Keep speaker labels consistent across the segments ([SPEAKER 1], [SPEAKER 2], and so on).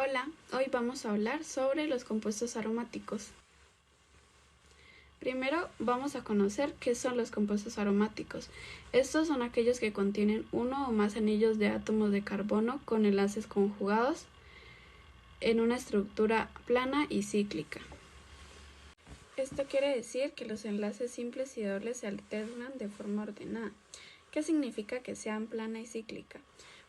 [SPEAKER 1] Hola, hoy vamos a hablar sobre los compuestos aromáticos. Primero vamos a conocer qué son los compuestos aromáticos. Estos son aquellos que contienen uno o más anillos de átomos de carbono con enlaces conjugados en una estructura plana y cíclica. Esto quiere decir que los enlaces simples y dobles se alternan de forma ordenada. ¿Qué significa que sean plana y cíclica?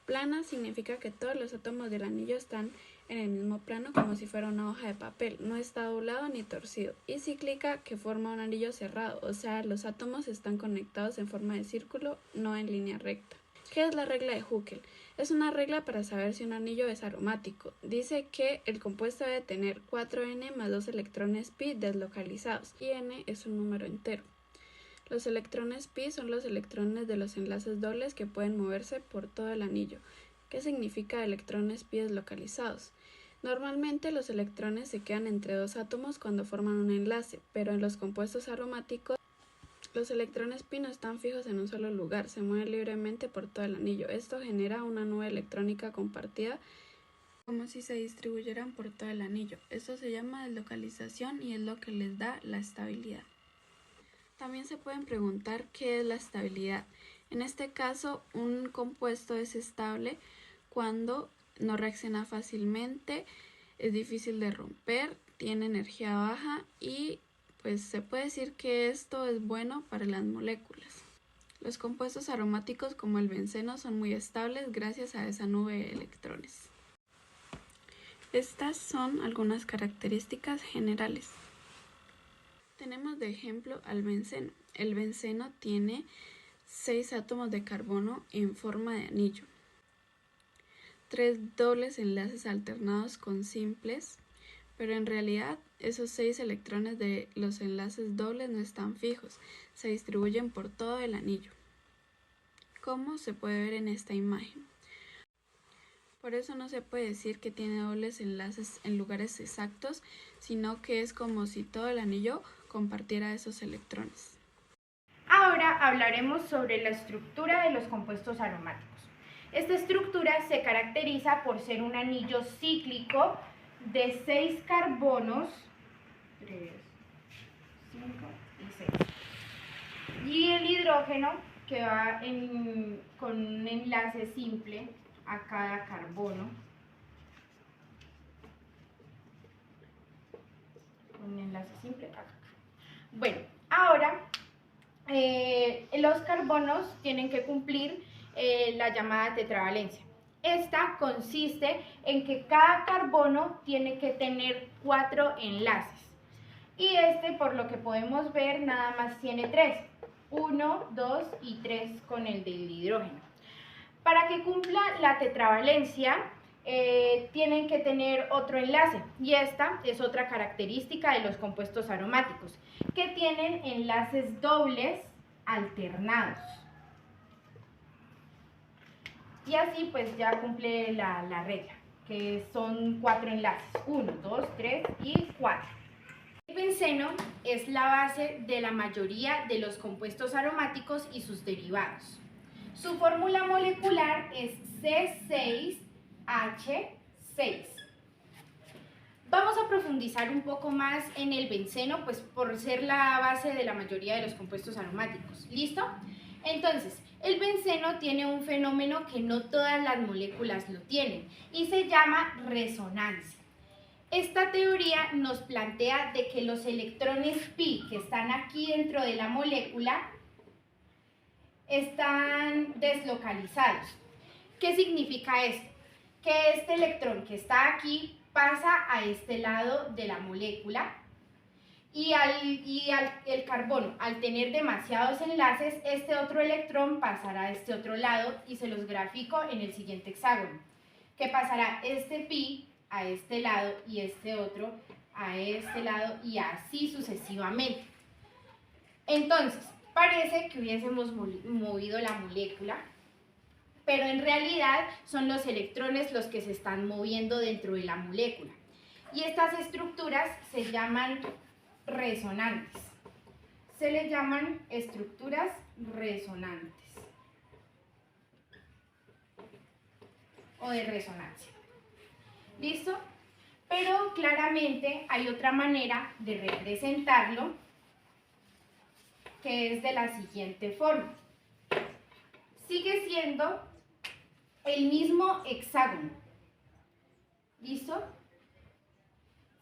[SPEAKER 1] Plana significa que todos los átomos del anillo están en el mismo plano como si fuera una hoja de papel, no está doblado ni torcido. Y cíclica, que forma un anillo cerrado, o sea, los átomos están conectados en forma de círculo, no en línea recta. ¿Qué es la regla de Huckel? Es una regla para saber si un anillo es aromático. Dice que el compuesto debe tener 4N más 2 electrones pi deslocalizados, y N es un número entero. Los electrones pi son los electrones de los enlaces dobles que pueden moverse por todo el anillo. ¿Qué significa electrones pi deslocalizados? Normalmente los electrones se quedan entre dos átomos cuando forman un enlace, pero en los compuestos aromáticos los electrones pi no están fijos en un solo lugar, se mueven libremente por todo el anillo. Esto genera una nube electrónica compartida como si se distribuyeran por todo el anillo. Esto se llama deslocalización y es lo que les da la estabilidad. También se pueden preguntar qué es la estabilidad. En este caso, un compuesto es estable cuando no reacciona fácilmente, es difícil de romper, tiene energía baja y pues se puede decir que esto es bueno para las moléculas. Los compuestos aromáticos como el benceno son muy estables gracias a esa nube de electrones. Estas son algunas características generales. Tenemos de ejemplo al benceno. El benceno tiene 6 átomos de carbono en forma de anillo, 3 dobles enlaces alternados con simples, pero en realidad esos 6 electrones de los enlaces dobles no están fijos, se distribuyen por todo el anillo, como se puede ver en esta imagen. Por eso no se puede decir que tiene dobles enlaces en lugares exactos, sino que es como si todo el anillo compartiera esos electrones.
[SPEAKER 2] Ahora hablaremos sobre la estructura de los compuestos aromáticos. Esta estructura se caracteriza por ser un anillo cíclico de 6 carbonos, 3, 5 y 6. Y el hidrógeno que va con un enlace simple a cada carbono. Un enlace simple acá. Bueno, ahora los carbonos tienen que cumplir la llamada tetravalencia. Esta consiste en que cada carbono tiene que tener 4 enlaces. Y por lo que podemos ver, nada más tiene 3. 1, 2 y 3 con el del hidrógeno. Para que cumpla la tetravalencia, tienen que tener otro enlace, y esta es otra característica de los compuestos aromáticos, que tienen enlaces dobles alternados. Y así pues ya cumple la regla, que son 4 enlaces, 1, 2, 3 y 4. El benceno es la base de la mayoría de los compuestos aromáticos y sus derivados. Su fórmula molecular es C6H6. Vamos a profundizar un poco más en el benceno, pues por ser la base de la mayoría de los compuestos aromáticos. ¿Listo? Entonces, el benceno tiene un fenómeno que no todas las moléculas lo tienen y se llama resonancia. Esta teoría nos plantea de que los electrones pi que están aquí dentro de la molécula están deslocalizados. ¿Qué significa esto? Que este electrón que está aquí pasa a este lado de la molécula y el carbono, al tener demasiados enlaces, este otro electrón pasará a este otro lado y se los grafico en el siguiente hexágono. Que pasará este pi a este lado y este otro a este lado y así sucesivamente. Entonces, parece que hubiésemos movido la molécula, pero en realidad son los electrones los que se están moviendo dentro de la molécula. Y estas estructuras se llaman resonantes. Se les llaman estructuras resonantes o de resonancia. ¿Listo? Pero claramente hay otra manera de representarlo, que es de la siguiente forma. Sigue siendo el mismo hexágono. ¿Listo?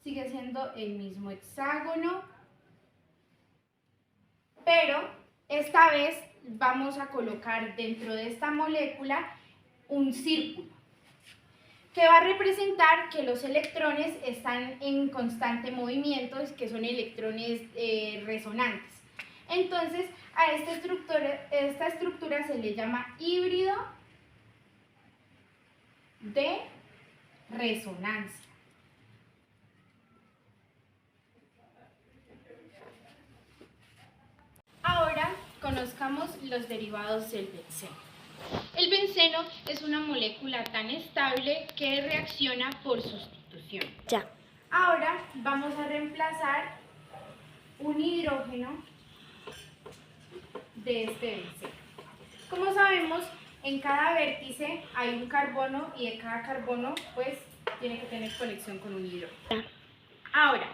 [SPEAKER 2] Sigue siendo el mismo hexágono, pero esta vez vamos a colocar dentro de esta molécula un círculo que va a representar que los electrones están en constante movimiento, que son electrones resonantes. Entonces, a esta estructura se le llama híbrido de resonancia. Ahora conozcamos los derivados del benceno. El benceno es una molécula tan estable que reacciona por sustitución.
[SPEAKER 3] Ya.
[SPEAKER 2] Ahora vamos a reemplazar un hidrógeno de este benceno. Como sabemos, en cada vértice hay un carbono y de cada carbono pues tiene que tener conexión con un hidrógeno. Ahora,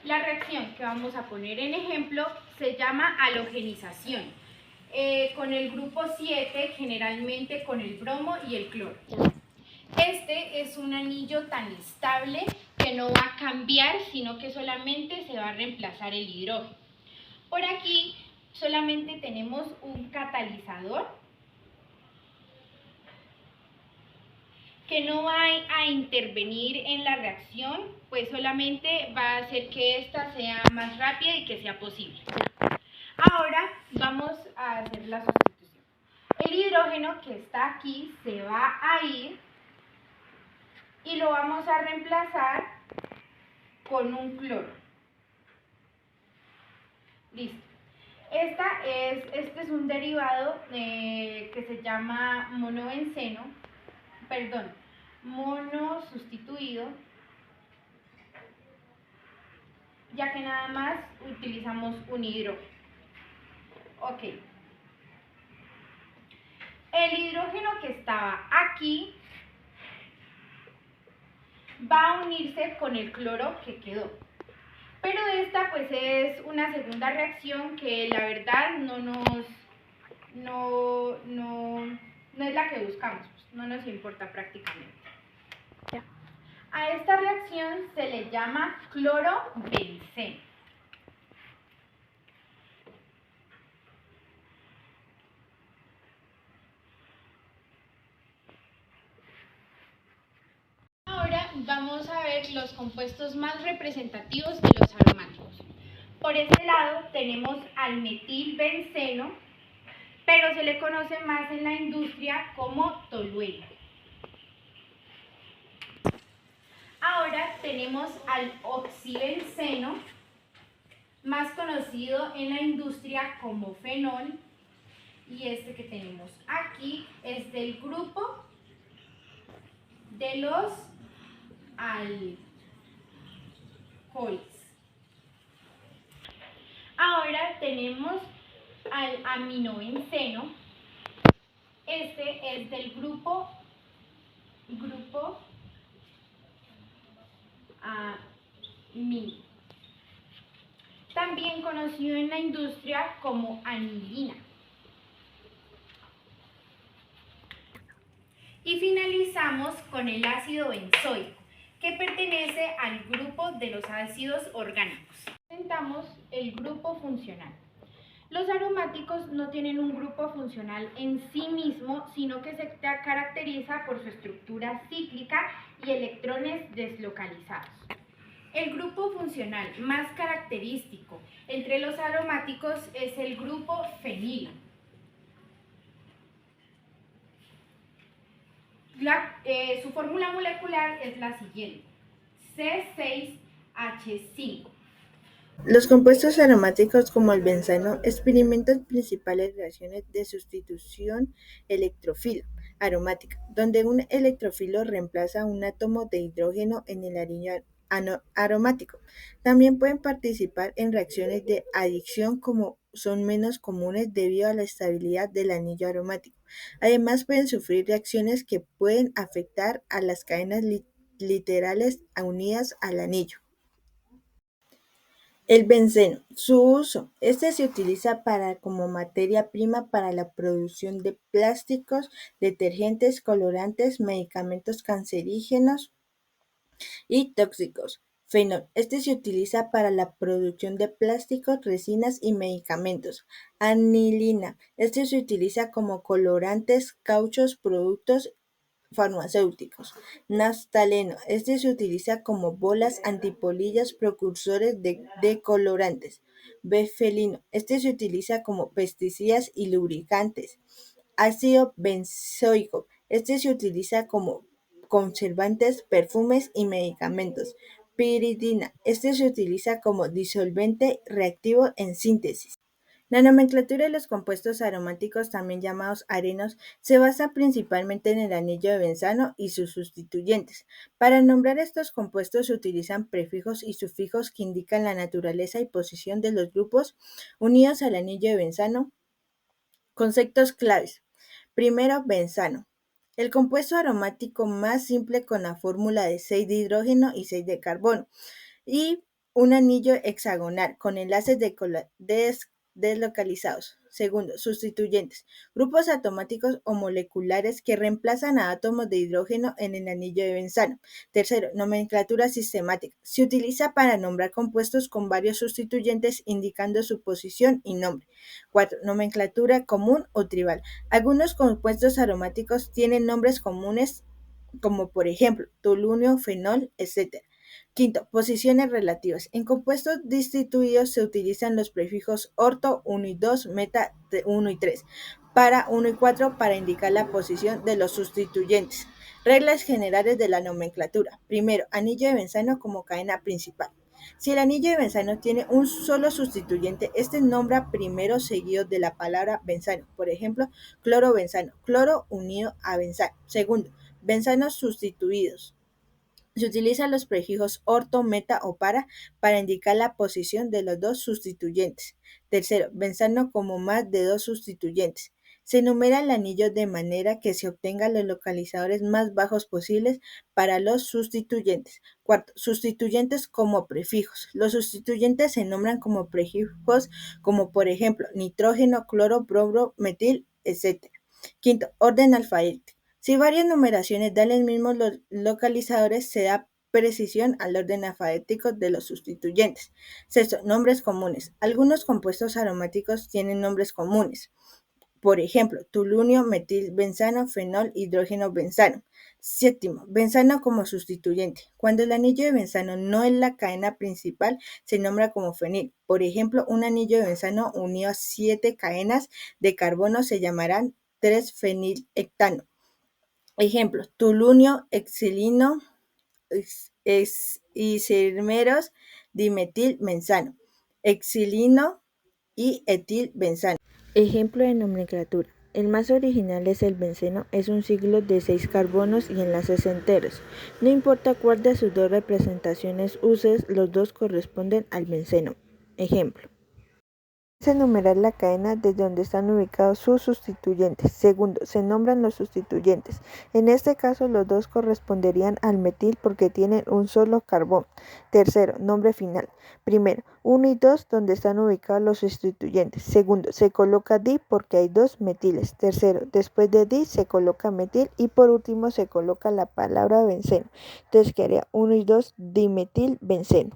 [SPEAKER 2] la reacción que vamos a poner en ejemplo se llama halogenización. Con el grupo 7, generalmente con el bromo y el cloro. Este es un anillo tan estable que no va a cambiar, sino que solamente se va a reemplazar el hidrógeno. Por aquí solamente tenemos un catalizador que no va a intervenir en la reacción, pues solamente va a hacer que esta sea más rápida y que sea posible. Ahora vamos a hacer la sustitución. El hidrógeno que está aquí se va a ir y lo vamos a reemplazar con un cloro. Listo. Este es un derivado que se llama mono sustituido, ya que nada más utilizamos un hidrógeno. Ok. El hidrógeno que estaba aquí va a unirse con el cloro que quedó. Pero esta pues es una segunda reacción que la verdad no es la que buscamos, pues, no nos importa prácticamente.
[SPEAKER 3] Ya.
[SPEAKER 2] A esta reacción se le llama clorobenceno. Ahora vamos a ver los compuestos más representativos de los aromáticos. Por este lado tenemos al metilbenceno, pero se le conoce más en la industria como tolueno. Ahora tenemos al oxibenceno, más conocido en la industria como fenol, y este que tenemos aquí es del grupo de los alcoholes. Ahora tenemos al aminobenceno. Este es del grupo amino, también conocido en la industria como anilina. Y finalizamos con el ácido benzoico, que pertenece al grupo de los ácidos orgánicos. Presentamos el grupo funcional. Los aromáticos no tienen un grupo funcional en sí mismo, sino que se caracteriza por su estructura cíclica y electrones deslocalizados. El grupo funcional más característico entre los aromáticos es el grupo fenilo. Su fórmula molecular es la siguiente: C6H5.
[SPEAKER 3] Los compuestos aromáticos como el benceno experimentan principales reacciones de sustitución electrofilo aromática, donde un electrofilo reemplaza un átomo de hidrógeno en el anillo aromático. También pueden participar en reacciones de adición como son menos comunes debido a la estabilidad del anillo aromático. Además, pueden sufrir reacciones que pueden afectar a las cadenas literales unidas al anillo. El benceno. Su uso. Este se utiliza como materia prima para la producción de plásticos, detergentes, colorantes, medicamentos cancerígenos y tóxicos. Fenol. Este se utiliza para la producción de plásticos, resinas y medicamentos. Anilina. Este se utiliza como colorantes, cauchos, productos farmacéuticos. Naftaleno. Este se utiliza como bolas, antipolillas, precursores de colorantes. Befelino. Este se utiliza como pesticidas y lubricantes. Ácido benzoico. Este se utiliza como conservantes, perfumes y medicamentos. Piridina. Este se utiliza como disolvente reactivo en síntesis. La nomenclatura de los compuestos aromáticos, también llamados arenos, se basa principalmente en el anillo de benzano y sus sustituyentes. Para nombrar estos compuestos se utilizan prefijos y sufijos que indican la naturaleza y posición de los grupos unidos al anillo de benzano. Conceptos claves. Primero, benzano. El compuesto aromático más simple con la fórmula de 6 de hidrógeno y 6 de carbono y un anillo hexagonal con enlaces deslocalizados. Segundo, sustituyentes. Grupos aromáticos o moleculares que reemplazan a átomos de hidrógeno en el anillo de benzano. Tercero, nomenclatura sistemática. Se utiliza para nombrar compuestos con varios sustituyentes indicando su posición y nombre. Cuatro, nomenclatura común o tribal. Algunos compuestos aromáticos tienen nombres comunes como por ejemplo tolunio, fenol, etc. Quinto, posiciones relativas. En compuestos distituidos se utilizan los prefijos orto 1 y 2, meta 1 y 3, para 1 y 4 para indicar la posición de los sustituyentes. Reglas generales de la nomenclatura. Primero, anillo de benzano como cadena principal. Si el anillo de benzano tiene un solo sustituyente, este nombra primero seguido de la palabra benzano. Por ejemplo, cloro-benzano, cloro unido a benzano. Segundo, benzanos sustituidos. Se utilizan los prefijos orto, meta o para indicar la posición de los dos sustituyentes. Tercero, benzano como más de dos sustituyentes. Se enumera el anillo de manera que se obtengan los localizadores más bajos posibles para los sustituyentes. Cuarto, sustituyentes como prefijos. Los sustituyentes se nombran como prefijos como por ejemplo nitrógeno, cloro, bromo, metil, etc. Quinto, orden alfabético. Si varias numeraciones dan los mismos localizadores, se da precisión al orden alfabético de los sustituyentes. Sexto, nombres comunes. Algunos compuestos aromáticos tienen nombres comunes. Por ejemplo, tolunio, metilbenzano, fenol, hidrógeno benzano. Séptimo, benzano como sustituyente. Cuando el anillo de benzano no es la cadena principal, se nombra como fenil. Por ejemplo, un anillo de benzano unido a 7 cadenas de carbono se llamarán 3-fenilhectano. Ejemplo, tolunio, exilino, isómeros dimetilbenzano, exilino y etilbenzano. Ejemplo de nomenclatura. El más original es el benceno, es un ciclo de 6 carbonos y enlaces enteros. No importa cuál de sus dos representaciones uses, los dos corresponden al benceno. Ejemplo. Se enumerar la cadena desde donde están ubicados sus sustituyentes. Segundo, se nombran los sustituyentes. En este caso, los dos corresponderían al metil porque tienen un solo carbón. Tercero, nombre final. Primero, 1 y 2 donde están ubicados los sustituyentes. Segundo, se coloca di porque hay 2 metiles. Tercero, después de di se coloca metil y por último se coloca la palabra benceno. Entonces quedaría 1 y 2 dimetilbenceno.